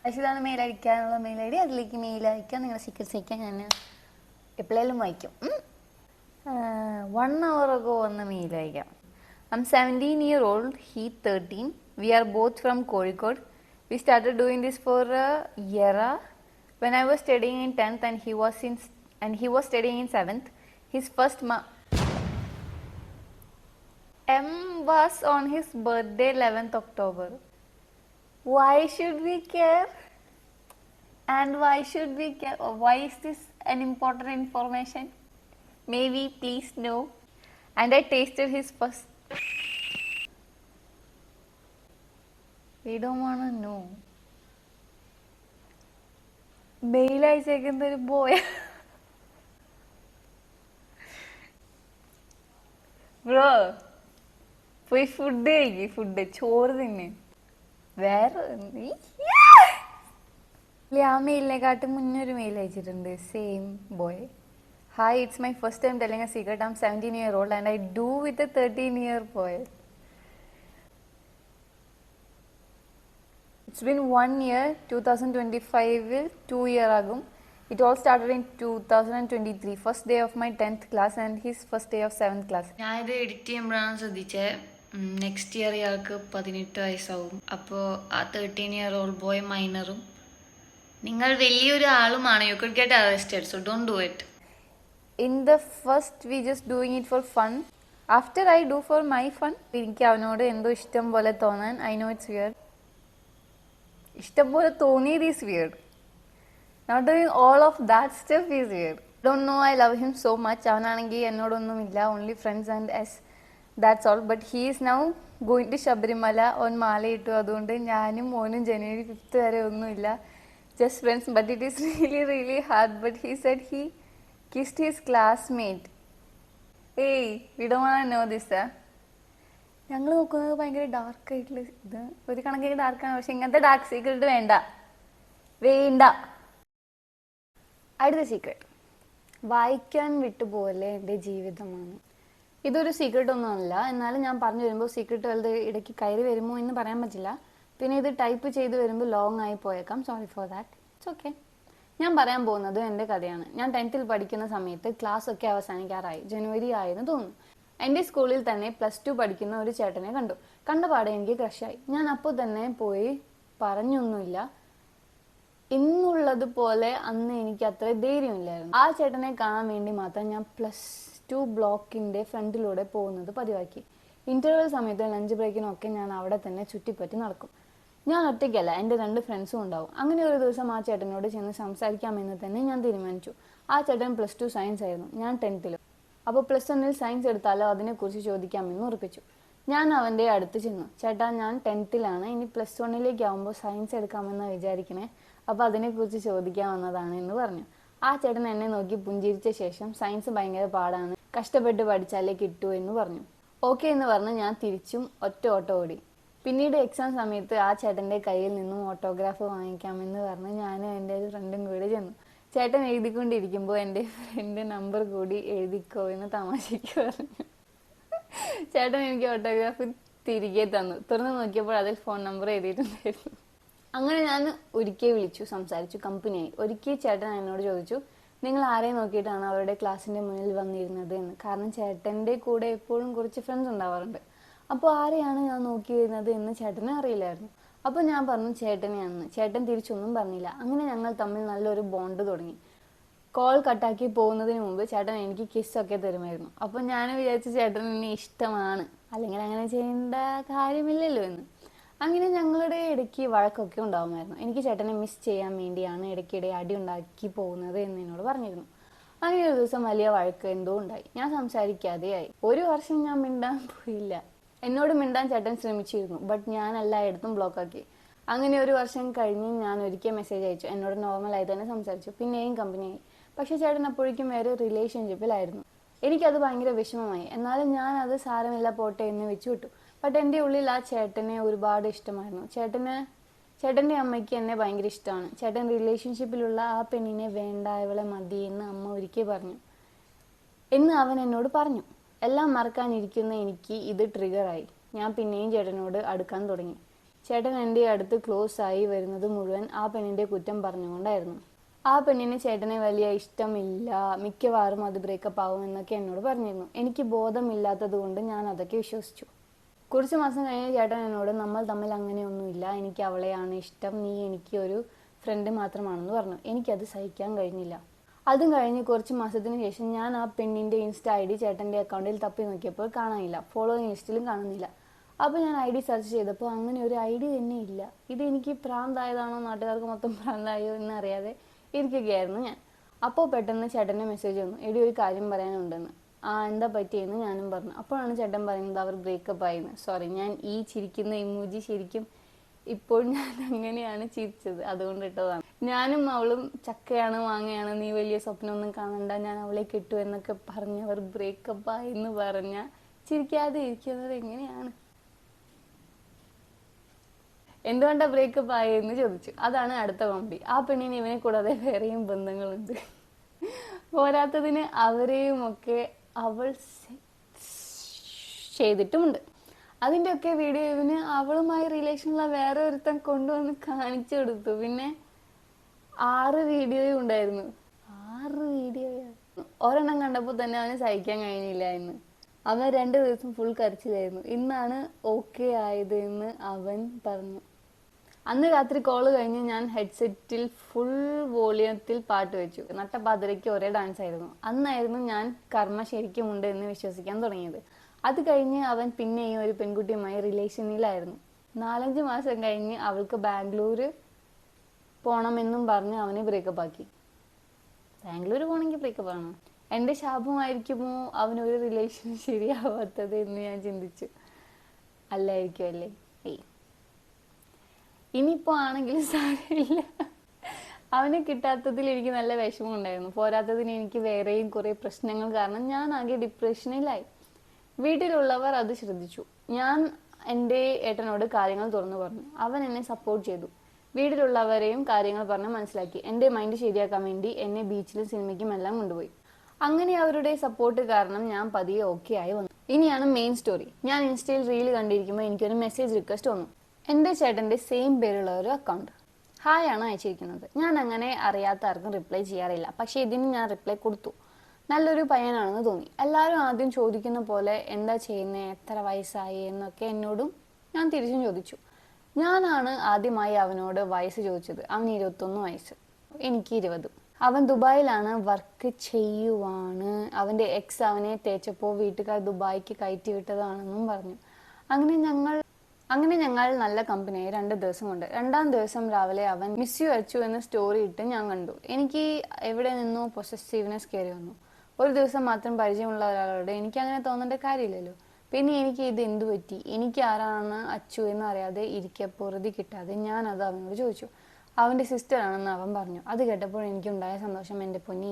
ഇതാണ് mail അയക്കാനുള്ള mail I D. അതിലേക്ക് mail അയക്കാം. നിങ്ങളുടെ സീക്രട്സ് അയക്കാൻ ഞാൻ എപ്പോഴേലും വായിക്കും. 1 hour ago വന്ന മെയിൽ അയക്കാം. I'm 17-year-old, he 13. We are both from Kozhikode. We started doing this for a year when I was studying in 10th and he was studying in 7th. His first M was on his birthday 11th October. Why should we care? And why should we care? Why is this an important information? Maybe please know. And I tasted his first. We don't want to know. Mail അയച്ചേക്കുന്ന ഒരു boy. Bro പോയി food കഴിക്കും. Food ചോറ് തിന്നെ. വേറെ ആ മെയിലിനെക്കാട്ടും മുന്നേ ഒരു മെയിൽ അയച്ചിട്ടുണ്ട്. Same boy. Hi, it's my first time telling a secret. I am 17-year-old and I do with a 13-year boy. It's been 1 year. 2025 2 year ആകും. It all started in 2023, first day of my 10th class and his first day of 7th class. ഞാനിത് edit ചെയ്യുമ്പോഴാണ് ശ്രദ്ധിച്ചത്, next year ഇയാൾക്ക് 18 വയസ്സാവും. അപ്പോൾ ആ 13-year-old boy മൈനറും. നിങ്ങൾ വലിയൊരു ആളുമാണ്. You could get arrested, so don't do it. In the first we just doing it for fun. After I do for my fun, എനിക്ക് അവനോട് എന്തോ ഇഷ്ടം പോലെ തോന്നാൻ. I know it's weird. ഇഷ്ടം പോലെ തോന്നിയത് is weird. Not doing all of that stuff is weird. Don't know, I love him so much. അവനാണെങ്കിൽ എന്നോടൊന്നുമില്ല, only friends and us. That's all. But he is now going to Sabarimala. ഓൻ മാല ഇട്ടു. അതുകൊണ്ട് ഞാനും ഓനും January 5th വരെ ഒന്നുമില്ല, just friends. But it is really really hard. But he said he kissed his classmate. Hey, we don't want to know this. ഞങ്ങൾ നോക്കുന്നത് ഭയങ്കര ഡാർക്ക് ആയിട്ടുള്ള ഇത്. ഒരു കണക്കിന് ഡാർക്കാണ്, പക്ഷെ ഇങ്ങനത്തെ ഡാർക്ക് സീക്രട്ട് വേണ്ട. അടുത്ത സീക്രട്ട്, വായിക്കാൻ വിട്ടുപോലെ എൻ്റെ ജീവിതമാണ്. ഇതൊരു സീക്രട്ട് ഒന്നുമല്ല, എന്നാലും ഞാൻ പറഞ്ഞു വരുമ്പോൾ സീക്രട്ട് വലുത് ഇടയ്ക്ക് കയറി വരുമോ എന്ന് പറയാൻ പറ്റില്ല. പിന്നെ ഇത് ടൈപ്പ് ചെയ്ത് വരുമ്പോൾ ലോങ് ആയി പോയേക്കാം. Sorry for that. It's okay. ഞാൻ പറയാൻ പോകുന്നത് എൻ്റെ കഥയാണ്. ഞാൻ 10th പഠിക്കുന്ന സമയത്ത് ക്ലാസ് ഒക്കെ അവസാനിക്കാറായി. ജനുവരി ആയെന്ന് തോന്നുന്നു. എൻ്റെ സ്കൂളിൽ തന്നെ +2 പഠിക്കുന്ന ഒരു ചേട്ടനെ കണ്ട പാടെ എനിക്ക് ക്രഷായി. ഞാൻ അപ്പോൾ തന്നെ പോയി പറഞ്ഞൊന്നുമില്ല. ഇന്നുള്ളതുപോലെ അന്ന് എനിക്ക് അത്ര ധൈര്യമില്ലായിരുന്നു. ആ ചേട്ടനെ കാണാൻ വേണ്ടി മാത്രം ഞാൻ +2 ബ്ലോക്കിൻ്റെ ഫ്രണ്ടിലൂടെ പോകുന്നത് പതിവാക്കി. ഇന്റർവെൽ സമയത്ത് ലഞ്ച് ബ്രേക്കിനൊക്കെ ഞാൻ അവിടെ തന്നെ ചുറ്റിപ്പറ്റി നടക്കും. ഞാൻ ഒറ്റയ്ക്കല്ല, എൻ്റെ 2 ഫ്രണ്ട്സും ഉണ്ടാവും. അങ്ങനെ ഒരു ദിവസം ആ ചേട്ടനോട് ചെന്ന് സംസാരിക്കാമെന്ന് തന്നെ ഞാൻ തീരുമാനിച്ചു. ആ ചേട്ടൻ +2 സയൻസ് ആയിരുന്നു, ഞാൻ 10th. അപ്പോൾ +1 സയൻസ് എടുത്താലോ അതിനെക്കുറിച്ച് ചോദിക്കാമെന്ന് ഉറപ്പിച്ചു. ഞാൻ അവൻ്റെ അടുത്ത് ചെന്നു. ചേട്ടാ, ഞാൻ 10th, ഇനി +1 ആകുമ്പോൾ സയൻസ് എടുക്കാമെന്നാണ് വിചാരിക്കണേ. അപ്പോൾ അതിനെക്കുറിച്ച് ചോദിക്കാൻ വന്നതാണ് എന്ന് പറഞ്ഞു. ആ ചേട്ടൻ എന്നെ നോക്കി പുഞ്ചിരിച്ച ശേഷം സയൻസ് ഭയങ്കര പാടാണ്, കഷ്ടപ്പെട്ട് പഠിച്ചാലേ കിട്ടൂ എന്ന് പറഞ്ഞു. ഓക്കെ എന്ന് പറഞ്ഞ് ഞാൻ തിരിച്ചും ഒറ്റ ഓട്ടോ ഓടി. പിന്നീട് എക്സാം സമയത്ത് ആ ചേട്ടൻ്റെ കയ്യിൽ നിന്നും ഓട്ടോഗ്രാഫ് വാങ്ങിക്കാമെന്ന് പറഞ്ഞ് ഞാനും എൻ്റെ ഒരു ഫ്രണ്ടും കൂടി ചെന്നു. ചേട്ടൻ എഴുതിക്കൊണ്ടിരിക്കുമ്പോൾ എൻ്റെ ഫ്രണ്ട് നമ്പർ കൂടി എഴുതിക്കോ എന്ന് തമാശയ്ക്ക് പറഞ്ഞു. ചേട്ടൻ എനിക്ക് ഓട്ടോഗ്രാഫ് തിരികെ തന്നു. തുറന്ന് നോക്കിയപ്പോൾ അതിൽ ഫോൺ നമ്പർ എഴുതിയിട്ടുണ്ടായിരുന്നു. അങ്ങനെ ഞാൻ ഒരിക്കൽ വിളിച്ചു, സംസാരിച്ചു, കമ്പനിയായി. ഒരിക്കൽ ചേട്ടൻ എന്നോട് ചോദിച്ചു, നിങ്ങൾ ആരെ നോക്കിയിട്ടാണ് അവരുടെ ക്ലാസ്സിൻ്റെ മുന്നിൽ വന്നിരുന്നത് എന്ന്. കാരണം ചേട്ടൻ്റെ കൂടെ എപ്പോഴും കുറച്ച് ഫ്രണ്ട്സ് ഉണ്ടാവാറുണ്ട്. അപ്പോൾ ആരെയാണ് ഞാൻ നോക്കിയിരുന്നത് എന്ന് ചേട്ടനെ അറിയില്ലായിരുന്നു. അപ്പോൾ ഞാൻ പറഞ്ഞു ചേട്ടനെയാണെന്ന്. ചേട്ടൻ തിരിച്ചൊന്നും പറഞ്ഞില്ല. അങ്ങനെ ഞങ്ങൾ തമ്മിൽ നല്ലൊരു ബോണ്ട് തുടങ്ങി. കോൾ കട്ടാക്കി പോകുന്നതിന് മുമ്പ് ചേട്ടൻ എനിക്ക് കിസ്സൊക്കെ തരുമായിരുന്നു. അപ്പോൾ ഞാൻ വിചാരിച്ചു ചേട്ടൻ എന്നെ ഇഷ്ടമാണ്, അല്ലെങ്കിൽ അങ്ങനെ ചെയ്യേണ്ട കാര്യമില്ലല്ലോ എന്ന്. അങ്ങനെ ഞങ്ങളുടെ ഇടയ്ക്ക് വഴക്കൊക്കെ ഉണ്ടാകുമായിരുന്നു. എനിക്ക് ചേട്ടനെ മിസ് ചെയ്യാൻ വേണ്ടിയാണ് ഇടയ്ക്കിടെ അടി ഉണ്ടാക്കി പോകുന്നത് എന്ന് എന്നോട് പറഞ്ഞിരുന്നു. അങ്ങനെ ഒരു ദിവസം വലിയ വഴക്ക് എന്തോ ഉണ്ടായി. ഞാൻ സംസാരിക്കാതെയായി. 1 വർഷം ഞാൻ മിണ്ടാൻ പോയില്ല. എന്നോട് മിണ്ടാൻ ചേട്ടൻ ശ്രമിച്ചിരുന്നു, ബട്ട് ഞാൻ എല്ലായിടത്തും ബ്ലോക്കാക്കി. അങ്ങനെ 1 വർഷം കഴിഞ്ഞ് ഞാൻ ഒരിക്കൽ മെസ്സേജ് അയച്ചു. എന്നോട് നോർമലായി തന്നെ സംസാരിച്ചു. പിന്നെയും കമ്പനിയായി. പക്ഷെ ചേട്ടൻ അപ്പോഴേക്കും വേറെ റിലേഷൻഷിപ്പിലായിരുന്നു. എനിക്കത് ഭയങ്കര വിഷമമായി. എന്നാലും ഞാൻ അത് സാരമില്ല പോട്ടെ എന്ന് വെച്ചു വിട്ടു. ബട്ട് എൻ്റെ ഉള്ളിൽ ആ ചേട്ടനെ ഒരുപാട് ഇഷ്ടമായിരുന്നു. ചേട്ടൻ്റെ അമ്മയ്ക്ക് എന്നെ ഭയങ്കര ഇഷ്ടമാണ്. ചേട്ടൻ റിലേഷൻഷിപ്പിലുള്ള ആ പെണ്ണിനെ വേണ്ട, ഇവളെ മതി എന്ന് അമ്മ ഒരിക്കൽ പറഞ്ഞു എന്ന് അവൻ എന്നോട് പറഞ്ഞു. എല്ലാം മറക്കാനിരിക്കുന്ന എനിക്ക് ഇത് ട്രിഗറായി. ഞാൻ പിന്നെയും ചേട്ടനോട് അടുക്കാൻ തുടങ്ങി. ചേട്ടൻ എൻ്റെ അടുത്ത് ക്ലോസ് ആയി വരുന്നത് മുഴുവൻ ആ പെണ്ണിൻ്റെ കുറ്റം പറഞ്ഞുകൊണ്ടായിരുന്നു. ആ പെണ്ണിന് ചേട്ടനെ വലിയ ഇഷ്ടമില്ല, മിക്കവാറും അത് ബ്രേക്കപ്പ് ആവും എന്നൊക്കെ എന്നോട് പറഞ്ഞിരുന്നു. എനിക്ക് ബോധമില്ലാത്തത് കൊണ്ട് ഞാൻ അതൊക്കെ വിശ്വസിച്ചു. കുറച്ച് മാസം കഴിഞ്ഞ് ചേട്ടൻ എന്നോട് നമ്മൾ തമ്മിൽ അങ്ങനെയൊന്നുമില്ല, എനിക്ക് അവളെയാണ് ഇഷ്ടം, നീ എനിക്ക് ഒരു ഫ്രണ്ട് മാത്രമാണെന്ന് പറഞ്ഞു. എനിക്കത് സഹിക്കാൻ കഴിഞ്ഞില്ല. അതും കഴിഞ്ഞ് കുറച്ച് മാസത്തിന് ശേഷം ഞാൻ ആ പെണ്ണിൻ്റെ ഇൻസ്റ്റ ID ചേട്ടൻ്റെ അക്കൗണ്ടിൽ തപ്പി നോക്കിയപ്പോൾ കാണാനില്ല, ഫോളോയിങ് ലിസ്റ്റിലും കാണുന്നില്ല. അപ്പോൾ ഞാൻ ID സെർച്ച് ചെയ്തപ്പോൾ അങ്ങനെ ഒരു ID തന്നെ ഇല്ല. ഇത് എനിക്ക് ഭ്രാന്തായതാണോ നാട്ടുകാർക്ക് മൊത്തം ഭ്രാന്തായോ എന്നറിയാതെ ഇരിക്കുകയായിരുന്നു ഞാൻ. അപ്പോൾ പെട്ടെന്ന് ചേട്ടൻ്റെ മെസ്സേജ് വന്നു, എടി ഒരു കാര്യം പറയാനുണ്ടെന്ന്. എന്താ പറ്റിയെന്ന് ഞാനും പറഞ്ഞു. അപ്പോഴാണ് ചേട്ടൻ പറയുന്നത് അവർ ബ്രേക്കപ്പ് ആയിന്ന്. സോറി, ഞാൻ ഈ ചിരിക്കുന്ന ഇമോജി ശരിക്കും ഇപ്പോൾ ഞാൻ അങ്ങനെയാണ് ചിരിച്ചത്, അതുകൊണ്ട് ഇട്ടതാണ്. ഞാനും അവളും ചക്കയാണ് മാങ്ങയാണ്, നീ വലിയ സ്വപ്നമൊന്നും കാണണ്ട, ഞാൻ അവളെ കിട്ടു എന്നൊക്കെ പറഞ്ഞവർ ബ്രേക്കപ്പ് ആയിന്ന് പറഞ്ഞ ചിരിക്കാതെ ഇരിക്കുന്നത് എങ്ങനെയാണ്? എന്തുകൊണ്ടാ ബ്രേക്കപ്പ് ആയെന്ന് ചോദിച്ചു. അതാണ് അടുത്ത കോമഡി. ആ പെണ്ണിന് ഇവനെ കൂടാതെ വേറെയും ബന്ധങ്ങളുണ്ട്. പോരാത്തതിന് അവരെയും ഒക്കെ അവൾ ചെയ്തിട്ടുമുണ്ട്. അതിൻ്റെയൊക്കെ വീഡിയോ ഇവന് അവളുമായി റിലേഷനുള്ള വേറെ ഒരുത്തൻ കൊണ്ടുവന്ന് കാണിച്ചു കൊടുത്തു. പിന്നെ 6 വീഡിയോയും ഉണ്ടായിരുന്നു. 6 വീഡിയോയാ. ഒരെണ്ണം കണ്ടപ്പോൾ തന്നെ അവന് സഹിക്കാൻ കഴിഞ്ഞില്ല എന്ന്. അവൻ 2 ദിവസം ഫുൾ കരച്ചിലായിരുന്നു. ഇന്നാണ് ഓക്കെ ആയത് എന്ന് അവൻ പറഞ്ഞു. അന്ന് രാത്രി കോള് കഴിഞ്ഞ് ഞാൻ ഹെഡ്സെറ്റിൽ ഫുൾ വോളിയത്തിൽ പാട്ട് വെച്ചു. നട്ടപ്പാതിരയ്ക്ക് ഒരേ ഡാൻസ് ആയിരുന്നു. അന്നായിരുന്നു ഞാൻ കർമ്മ ശരിക്കുമുണ്ട് എന്ന് വിശ്വസിക്കാൻ തുടങ്ങിയത്. അത് കഴിഞ്ഞ് അവൻ പിന്നെയും ഒരു പെൺകുട്ടിയുമായി റിലേഷനിലായിരുന്നു. 4-5 മാസം കഴിഞ്ഞ് അവൾക്ക് ബാംഗ്ലൂര് പോണമെന്നും പറഞ്ഞ് അവനെ ബ്രേക്കപ്പ് ആക്കി. ബാംഗ്ലൂര് പോകണമെങ്കിൽ ബ്രേക്കപ്പ് ആണോ? എൻ്റെ ശാപമായിരിക്കുമോ അവനൊരു റിലേഷൻ ശരിയാവാത്തത് എന്ന് ഞാൻ ചിന്തിച്ചു. അല്ലായിരിക്കും അല്ലേ? ഇനിയിപ്പോ ആണെങ്കിലും സാരമില്ല. അവനെ കിട്ടാത്തതിൽ എനിക്ക് നല്ല വിഷമമുണ്ടായിരുന്നു. പോരാത്തതിന് എനിക്ക് വേറെയും കുറെ പ്രശ്നങ്ങൾ കാരണം ഞാൻ ആകെ ഡിപ്രഷനിലായി. വീട്ടിലുള്ളവർ അത് ശ്രദ്ധിച്ചു. ഞാൻ എൻ്റെ ഏട്ടനോട് കാര്യങ്ങൾ തുറന്നു പറഞ്ഞു. അവൻ എന്നെ സപ്പോർട്ട് ചെയ്തു. വീട്ടിലുള്ളവരെയും കാര്യങ്ങൾ പറഞ്ഞ് മനസ്സിലാക്കി. എൻ്റെ മൈൻഡ് ശരിയാക്കാൻ വേണ്ടി എന്നെ ബീച്ചിലും സിനിമയ്ക്കും എല്ലാം കൊണ്ടുപോയി. അങ്ങനെ അവരുടെ സപ്പോർട്ട് കാരണം ഞാൻ പതിയെ ഓക്കെ ആയി വന്നു. ഇനിയാണ് മെയിൻ സ്റ്റോറി. ഞാൻ ഇൻസ്റ്റയിൽ റീൽ കണ്ടിരിക്കുമ്പോൾ എനിക്കൊരു മെസ്സേജ് റിക്വസ്റ്റ് വന്നു. എൻ്റെ ചേട്ടൻ്റെ സെയിം പേരുള്ള ഒരു അക്കൗണ്ട്. ഹായ് ആണ് അയച്ചിരിക്കുന്നത്. ഞാൻ അങ്ങനെ അറിയാത്ത ആർക്കും റിപ്ലൈ ചെയ്യാറില്ല. പക്ഷേ ഇതിന് ഞാൻ റിപ്ലൈ കൊടുത്തു. നല്ലൊരു പയ്യനാണെന്ന് തോന്നി. എല്ലാവരും ആദ്യം ചോദിക്കുന്ന പോലെ എന്താ ചെയ്യുന്നത്, എത്ര വയസ്സായി എന്നൊക്കെ എന്നോടും ഞാൻ തിരിച്ചും ചോദിച്ചു. ഞാനാണ് ആദ്യമായി അവനോട് വയസ്സ് ചോദിച്ചത്. അവന് 21 വയസ്സ്, എനിക്ക് 20. അവൻ ദുബായിലാണ് വർക്ക് ചെയ്യുവാണ്. അവൻ്റെ എക്സ് അവനെ തേച്ചപ്പോൾ വീട്ടുകാർ ദുബായിക്ക് കയറ്റി വിട്ടതാണെന്നും പറഞ്ഞു. അങ്ങനെ ഞങ്ങൾ നല്ല കമ്പനിയായി 2 ദിവസം കൊണ്ട്. 2-ാം ദിവസം രാവിലെ അവൻ മിസ് യു അച്ചു എന്ന സ്റ്റോറി ഇട്ട് ഞാൻ കണ്ടു. എനിക്ക് എവിടെ നിന്നോ പൊസസീവ്നെസ് കയറി വന്നു. ഒരു ദിവസം മാത്രം പരിചയമുള്ള ഒരാളോട് എനിക്ക് അങ്ങനെ തോന്നേണ്ട കാര്യമില്ലല്ലോ. പിന്നെ എനിക്ക് ഇത് എന്തു പറ്റി, എനിക്ക് ആരാണ് അച്ചു എന്ന് അറിയാതെ ഇരിക്കുക പൊറുതി കിട്ടാതെ ഞാൻ അത് അവനോട് ചോദിച്ചു. അവൻ്റെ സിസ്റ്റർ ആണെന്ന് അവൻ പറഞ്ഞു. അത് കേട്ടപ്പോൾ എനിക്കുണ്ടായ സന്തോഷം എൻ്റെ പൊന്നി.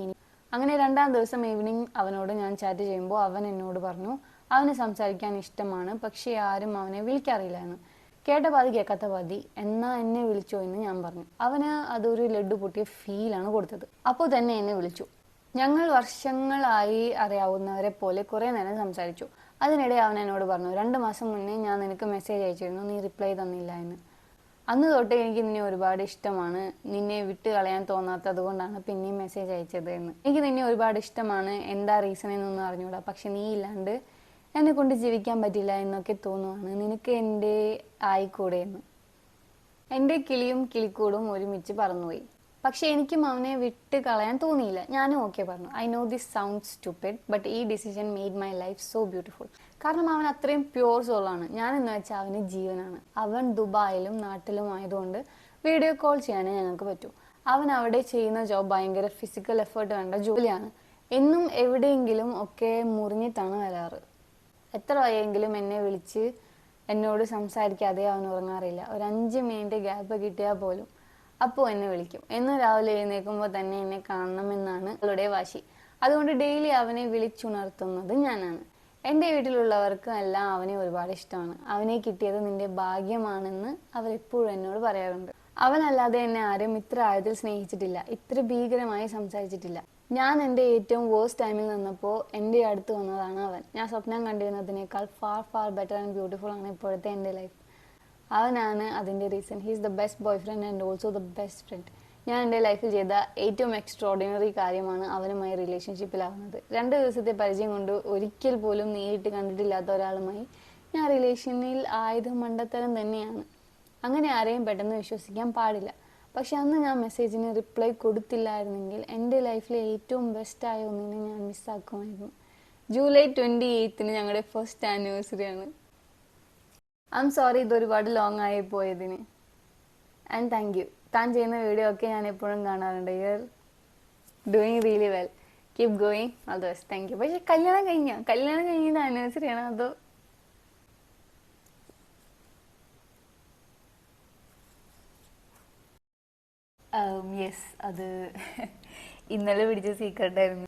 അങ്ങനെ 2-ാം ദിവസം ഈവനിങ് അവനോട് ഞാൻ ചാറ്റ് ചെയ്യുമ്പോൾ അവൻ എന്നോട് പറഞ്ഞു അവന് സംസാരിക്കാൻ ഇഷ്ടമാണ്, പക്ഷേ ആരും അവനെ വിളിക്കാറില്ല എന്ന്. കേട്ട പാതി കേൾക്കാത്ത പാതി. എന്നാ എന്നെ വിളിച്ചോ എന്ന് ഞാൻ പറഞ്ഞു. അവന് അതൊരു ലഡ്ഡു പൊട്ടിയ ഫീലാണ് കൊടുത്തത്. അപ്പോൾ തന്നെ എന്നെ വിളിച്ചു. ഞങ്ങൾ വർഷങ്ങളായി അറിയാവുന്നവരെ പോലെ കുറേ നേരം സംസാരിച്ചു. അതിനിടെ അവൻ എന്നോട് പറഞ്ഞു, 2 മാസം മുന്നേ ഞാൻ നിനക്ക് മെസ്സേജ് അയച്ചിരുന്നു, നീ റിപ്ലൈ തന്നില്ല എന്ന്. അന്ന് തൊട്ടേ എനിക്ക് നിന്നെ ഒരുപാട് ഇഷ്ടമാണ്, നിന്നെ വിട്ട് കളയാൻ തോന്നാത്തത് കൊണ്ടാണ് പിന്നെയും മെസ്സേജ് അയച്ചത് എന്ന്. എനിക്ക് നിന്നെ ഒരുപാട് ഇഷ്ടമാണ്, എന്താ റീസൺ എന്നൊന്നും അറിഞ്ഞൂടാ, പക്ഷെ നീ ഇല്ലാണ്ട് എന്നെ കൊണ്ട് ജീവിക്കാൻ പറ്റില്ല എന്നൊക്കെ തോന്നുവാണ്, നിനക്ക് എൻ്റെ ആയിക്കൂടെ എന്ന്. എൻ്റെ കിളിയും കിളിക്കൂടും ഒരുമിച്ച് പറന്നുപോയി. പക്ഷെ എനിക്കും അവനെ വിട്ട് കളയാൻ തോന്നിയില്ല. ഞാനും ഓക്കെ പറഞ്ഞു. I know this sound stupid, but ഈ decision made my life so beautiful. കാരണം അവൻ അത്രയും പ്യുവർ സോളാണ്. ഞാനെന്ന് വെച്ചാൽ അവന് ജീവനാണ്. അവൻ ദുബായിലും നാട്ടിലും ആയതുകൊണ്ട് വീഡിയോ കോൾ ചെയ്യാനേ ഞങ്ങൾക്ക് പറ്റൂ. അവൻ അവിടെ ചെയ്യുന്ന ജോബ് ഭയങ്കര ഫിസിക്കൽ എഫേർട്ട് വേണ്ട ജോലിയാണ്. എന്നും എവിടെയെങ്കിലും ഒക്കെ മുറിഞ്ഞിട്ടാണ് വരാറ്. എത്ര വയ്യെങ്കിലും എന്നെ വിളിച്ച് എന്നോട് സംസാരിക്കാതെ അവൻ ഉറങ്ങാറില്ല. ഒരു 5 മിനിറ്റ് ഗ്യാപ്പ് കിട്ടിയാൽ പോലും അപ്പോൾ എന്നെ വിളിക്കും. എന്നും രാവിലെ എഴുന്നേൽക്കുമ്പോൾ തന്നെ എന്നെ കാണണമെന്നാണ് അവളുടെ വാശി. അതുകൊണ്ട് ഡെയിലി അവനെ വിളിച്ചുണർത്തുന്നത് ഞാനാണ്. എൻ്റെ വീട്ടിലുള്ളവർക്ക് എല്ലാം അവനെ ഒരുപാട് ഇഷ്ടമാണ്. അവനെ കിട്ടിയത് നിന്റെ ഭാഗ്യമാണെന്ന് അവരെപ്പോഴും എന്നോട് പറയാറുണ്ട്. അവനല്ലാതെ എന്നെ ആരും ഇത്ര ആഴത്തിൽ സ്നേഹിച്ചിട്ടില്ല, ഇത്ര ഭീകരമായി സംസാരിച്ചിട്ടില്ല. ഞാൻ എൻ്റെ ഏറ്റവും വേഴ്സ്റ്റ് ടൈമിൽ നിന്നപ്പോൾ എൻ്റെ അടുത്ത് വന്നതാണ് അവൻ. ഞാൻ സ്വപ്നം കണ്ടിരുന്നതിനേക്കാൾ ഫാർ ബെറ്റർ ആൻഡ് ബ്യൂട്ടിഫുൾ ആണ് ഇപ്പോഴത്തെ എൻ്റെ ലൈഫ്. അവനാണ് അതിൻ്റെ reason. He's the best boy friend and also the best friend. ഞാൻ എൻ്റെ ലൈഫിൽ ചെയ്ത ഏറ്റവും എക്സ്ട്രോർഡിനറി കാര്യമാണ് അവനുമായി റിലേഷൻഷിപ്പിലാവുന്നത്. 2 ദിവസത്തെ പരിചയം കൊണ്ട് ഒരിക്കൽ പോലും നേരിട്ട് കണ്ടിട്ടില്ലാത്ത ഒരാളുമായി ഞാൻ റിലേഷനിൽ ആയത് മണ്ടത്തരം തന്നെയാണ്. അങ്ങനെ ആരെയും പെട്ടെന്ന് വിശ്വസിക്കാൻ പാടില്ല. പക്ഷെ അന്ന് ഞാൻ മെസ്സേജിന് റിപ്ലൈ കൊടുത്തില്ലായിരുന്നെങ്കിൽ എൻ്റെ ലൈഫിലെ ഏറ്റവും ബെസ്റ്റായ ഒന്നിനെ ഞാൻ മിസ്സാക്കുമായിരുന്നു. ജൂലൈ 28 ഞങ്ങളുടെ ഫസ്റ്റ് ആനിവേഴ്സറിയാണ്. ഐ എം സോറി ഇത് ഒരുപാട് ലോങ് ആയി പോയതിന്. And thank you. താൻ ചെയ്യുന്ന വീഡിയോ ഒക്കെ ഞാൻ എപ്പോഴും കാണാറുണ്ട്. You are doing really well. Keep going. All the best. Thank you. പക്ഷെ കല്യാണം കഴിഞ്ഞത് ആനിവേഴ്സറി ആണോ അതോ? യെസ്, അത് ഇന്നലെ പിടിച്ച സീക്രട്ടായിരുന്നു.